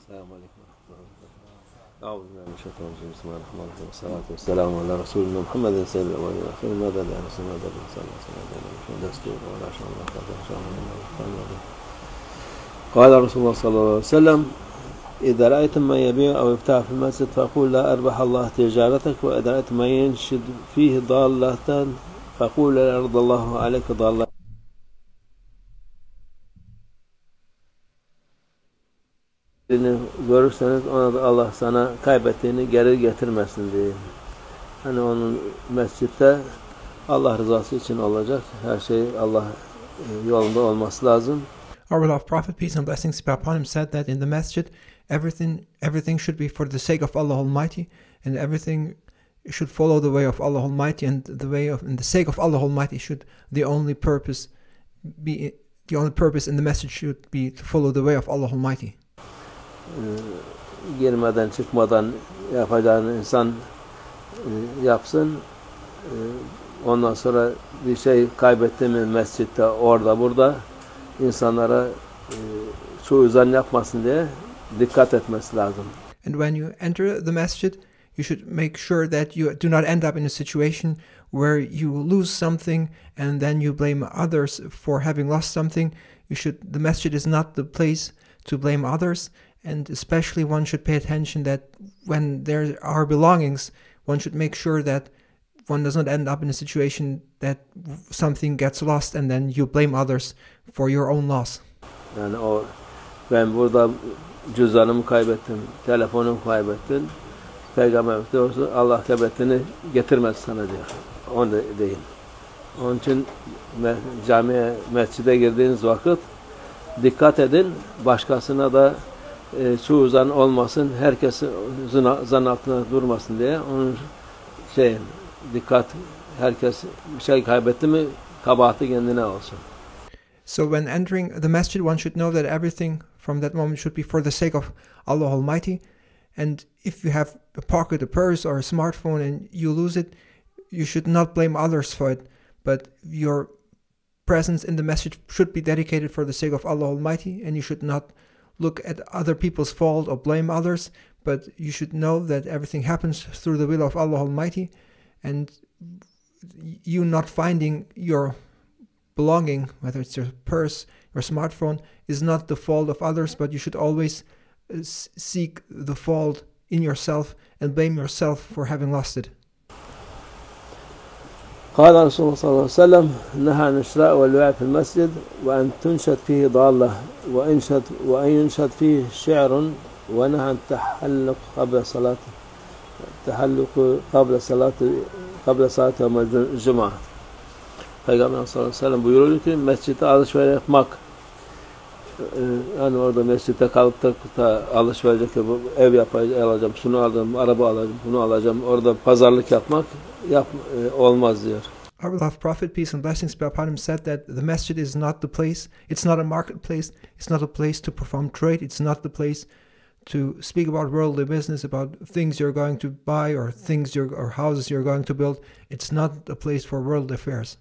السلام عليكم ورحمة الله وبركاته. أعوذ بالله من الشيطان الرجيم. بسم الله الرحمن الرحيم. والصلاة والسلام على رسولنا محمد سيد الأولين والآخرين. ماذا لا رسول ماذا لا صلى الله عليه وسلم دستور ولا شاء الله قال رسول الله صلى الله عليه وسلم: إذا رأيتم من يبيع أو يبتاع في المسجد فقول لا أربح الله تجارتك، وإذا رأيتم من ينشد فيه ضالة فقول لا أرضى الله عليك ضالة. Görürseniz ona da Allah sana kaybettiğini geri getirmesin diye. Hani onun mescitte Allah rızası için olacak. Her şey Allah yolunda olması lazım. Our beloved Prophet, peace and blessings be upon him, said that in the masjid, everything should be for the sake of Allah Almighty, and everything should follow the way of Allah Almighty, and the sake of Allah Almighty should the only purpose in the message should be to follow the way of Allah Almighty. Girmeden çıkmadan yapacağını insan yapsın. Ondan sonra bir şey kaybetti mi mescitte, orada burada insanlara suizan yapmasın diye dikkat etmesi lazım. And when you enter the masjid, you should make sure that you do not end up in a situation where you lose something and then you blame others for having lost something. The masjid is not the place to blame others. And especially one should pay attention that when there are belongings, one should make sure that one does not end up in a situation that something gets lost and then you blame others for your own loss. Yani ben burada cüzdanımı kaybettim, telefonumu kaybettim. Peygamber diyorsa Allah kaybettiğini getirmez sana diyor. Onu da değil. Onun için camiye, mescide girdiğiniz vakit dikkat edin, başkasına da suizan olmasın, herkes zan altına durmasın diye. Onun dikkat, herkes bir şey kaybetti mi kabahati kendine olsun. So when entering the masjid, one should know that everything from that moment should be for the sake of Allah Almighty. And if you have a pocket, a purse, or a smartphone and you lose it, you should not blame others for it. But your presence in the masjid should be dedicated for the sake of Allah Almighty, and you should not look at other people's fault or blame others, but you should know that everything happens through the will of Allah Almighty, and you not finding your belonging, whether it's your purse, your smartphone, is not the fault of others, but you should always seek the fault in yourself and blame yourself for having lost it. قال رسول الله صلى الله عليه وسلم: نهى عن الشراء والبيع في المسجد وأن تنشد فيه ضالة وأن ينشد فيه شعر، ونهى عن التحلق قبل صلاة يوم الجمعة. Peygamber sallallahu aleyhi ve sellem buyuruyor ki mescitte alışveriş yapmak, yani orada mescitte kalıp da alışveriş ev alacağım, şunu alacağım, araba alacağım, bunu alacağım, orada pazarlık yapmak olmaz diyor. Our beloved Prophet, peace and blessings be upon him, said that the masjid is not the place, it's not a marketplace, it's not a place to perform trade, it's not the place to speak about worldly business, about things you're going to buy or or houses you're going to build. It's not a place for worldly affairs.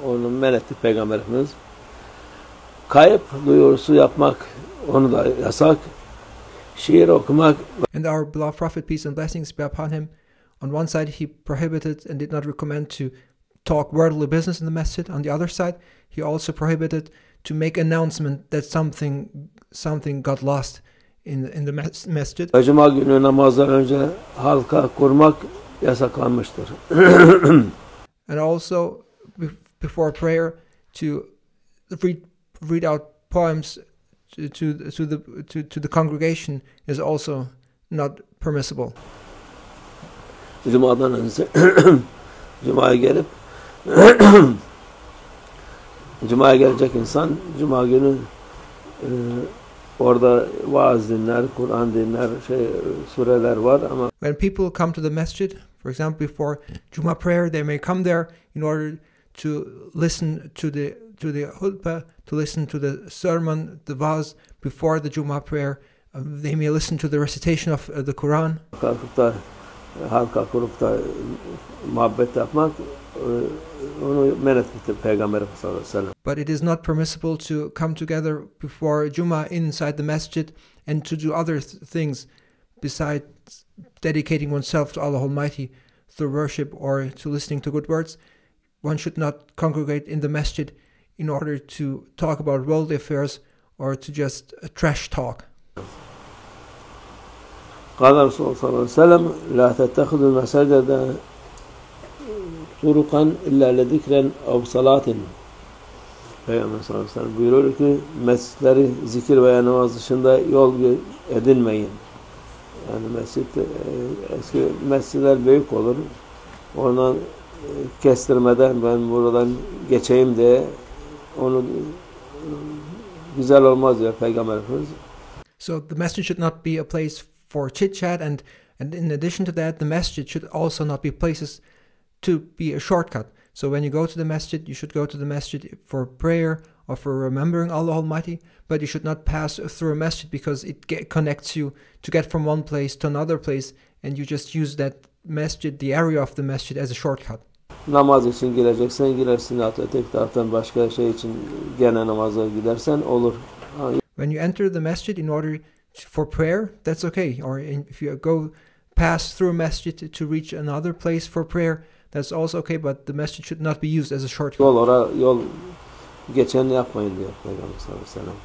Onu men etti Peygamberimiz. Kayıp duyurusu yapmak, onu da yasak. Şiir okumak. And our beloved Prophet, peace and blessings be upon him, on one side he prohibited and did not recommend to talk worldly business in the masjid. On the other side, he also prohibited to make announcement that something got lost in the masjid. Cuma günü namazdan önce halka kurmak yasaklanmıştır. And also before prayer to read out poems to the congregation is also not permissible. Cuma'dan önce Cuma'ya gelip Cuma'ya gelecek insan Cuma günü orada vaaz dinler, Kur'an dinler, sureler var ama when people come to the masjid, for example before Juma prayer, they may come there in order to listen to the khutbah, to listen to the sermon, the vaaz before the Juma prayer. They may listen to the recitation of the Quran. Kalkıp da halka kurup da muhabbet yapmak onu men etmiştir Peygamber sallallahu aleyhi ve sellem. But it is not permissible to come together before Jummah inside the masjid and to do other things besides dedicating oneself to Allah Almighty through worship or to listening to good words. One should not congregate in the masjid in order to talk about worldly affairs or to just trash talk. قال رسول الله صلى الله عليه وسلم لا تتخذوا المساجد طرقا إلا لذكر أو صلاة. Peygamber sallallahu aleyhi ve sellem buyuruyor ki mescitleri zikir veya namaz dışında yol edinmeyin. Yani eski mescitler büyük olur. Oradan kestirmeden ben buradan geçeyim diye onu güzel olmaz diyor Peygamber Efendimiz. So the masjid should not be a place for chit chat, and in addition to that, the masjid should also not be places to be a shortcut. So when you go to the masjid, you should go to the masjid for prayer or for remembering Allah Almighty, but you should not pass through a masjid because it connects you to get from one place to another place, and you just use that masjid, the area of the masjid, as a shortcut. Namaz için gireceksen girersin, öteki taraftan başka şey için gene namaza gidersen olur. When you enter the masjid in order for prayer, that's okay. Or if you pass through a masjid to reach another place for prayer, that's also okay, but the masjid should not be used as a shortcut. Yol geçen yapmayın diyor Peygamber sallallahu aleyhi ve sellem.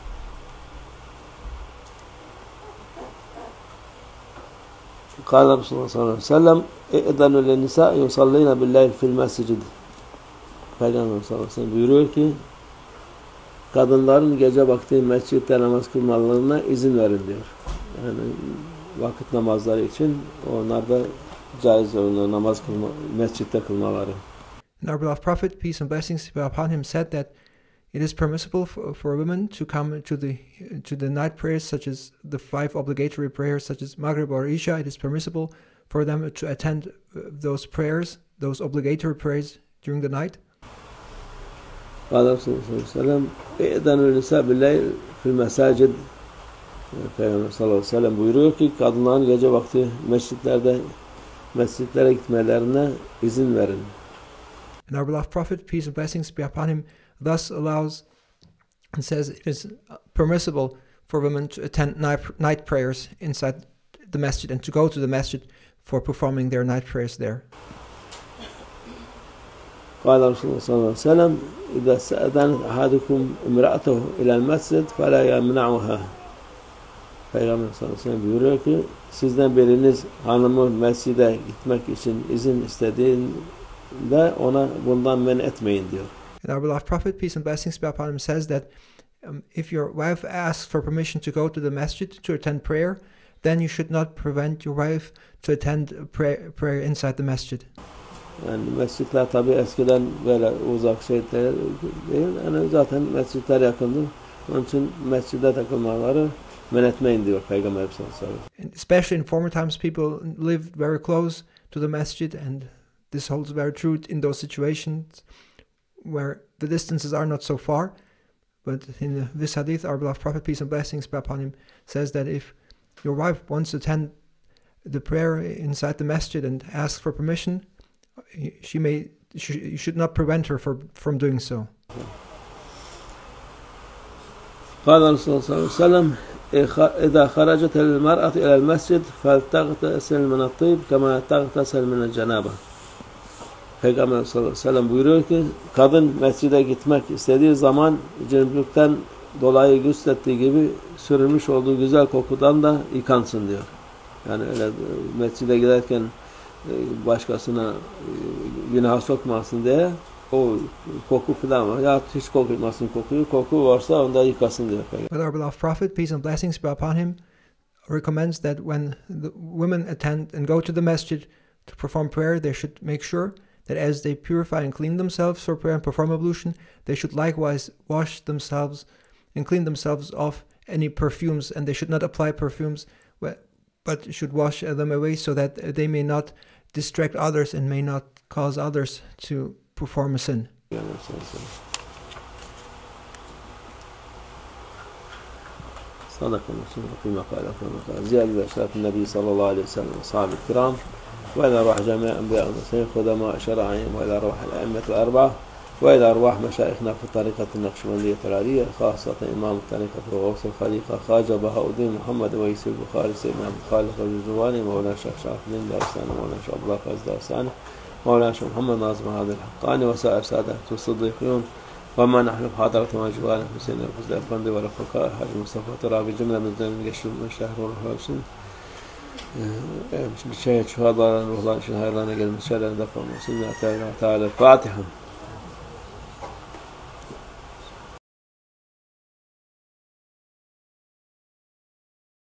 قال رسول الله صلى الله عليه وسلم اِذَنُوا لِلنِّسَاءِ يُصَلِّينَ بِاللَّيْلِ فِي الْمَسْجِدِ. Peygamber sallallahu aleyhi ve sellem buyuruyor ki kadınların gece vakti mescitte namaz kılmalarına izin verin diyor. Yani vakit namazları için onlar da caiz olan namaz kılma, mescitte kılmaları. And our beloved Prophet, peace and blessings be upon him, said that it is permissible for women to come to the night prayers, such as the 5 obligatory prayers, such as Maghrib or Isha. It is permissible for them to attend those prayers, those obligatory prayers during the night. قال رسول الله صلى الله عليه وسلم اِذَنُوا لِلنِّسَاءِ بِاللَّيْلِ فِي الْمَسَاجِدِ. Peygamber sallallahu aleyhi ve sellem buyuruyor ki kadınların gece vakti mescitlere gitmelerine izin verin. And our beloved Prophet, peace and blessings be upon him, thus allows and says it is permissible for women to attend night prayers inside the masjid and to go to the masjid for performing their night prayers there. قال رسول الله صلى الله عليه وسلم إذا استأذن أحدكم امرأته إلى المسجد فلا يمنعها. Peygamber sallallahu aleyhi ve sellem buyuruyor ki sizden biriniz hanımı mescide gitmek için izin istediğinde ona bundan men etmeyin diyor. And our beloved Prophet, peace and blessings be upon him, says that if your wife asks for permission to go to the masjid to attend prayer, then you should not prevent your wife to attend prayer inside the masjid. Yani mescitler tabi eskiden böyle uzak şeyler değil. Yani zaten mescitler yakındır. Onun için mescide takılmaları men etmeyin diyor Peygamber sallallahu aleyhi ve sellem. Especially in former times, people lived very close to the masjid, and this holds very true in those situations where the distances are not so far. But in this hadith, our beloved Prophet, peace and blessings be upon him, says that if your wife wants to attend the prayer inside the masjid and asks for permission, you should not prevent her from doing so. قال رسول الله صلى الله عليه وسلم إذا خرجت المرأة إلى المسجد فلتغتسل من الطيب كما تغتسل من الجنابة. Peygamber sallallahu aleyhi ve sellem buyuruyor ki kadın mescide gitmek istediği zaman cünüplükten dolayı guslettiği gibi sürülmüş olduğu güzel kokudan da yıkansın diyor. Yani öyle mescide giderken başkasına günaha sokmasın diye o koku falan var. Ya hiç kokmasın kokuyu. Koku varsa onda yıkasın diyor. But our beloved Prophet, peace and blessings be upon him, recommends that when the women attend and go to the masjid to perform prayer, they should make sure that as they purify and clean themselves for prayer and perform ablution, they should likewise wash themselves and clean themselves of any perfumes, and they should not apply perfumes, but should wash them away so that they may not distract others and may not cause others to perform a sin. صدق الله فيما قال زيادة أشراف النبي صلى الله عليه وسلم وصحابه الكرام وإلى أرواح جميع أنبياء المرسلين خدماء شرائعهم، وإلى أرواح الأئمة الأربعة، وإلى أرواح مشايخنا في الطريقة النقشبندية العلية، خاصة إمام الطريقة وغوث الخليقة خواجة بهاء الدين محمد ويس البخاري سيدنا عبد الخالق الجواني، مولانا الشيخ شرف الدين دارستاني، مولانا الشيخ عبد الله فايز دارستاني، مولانا الشيخ محمد ناظم هذا الحقاني، وسائر سادة الصديقين، وما نحن بحضرة وجوارنا في سيدنا الفوزي الأفندي ورفقاء الحاج مصطفى ترابي جملة من ذوي الشهر والحسن مش شهادة والله شهادة نقل من شهادة دفع مسلمة تعالى الفاتحة.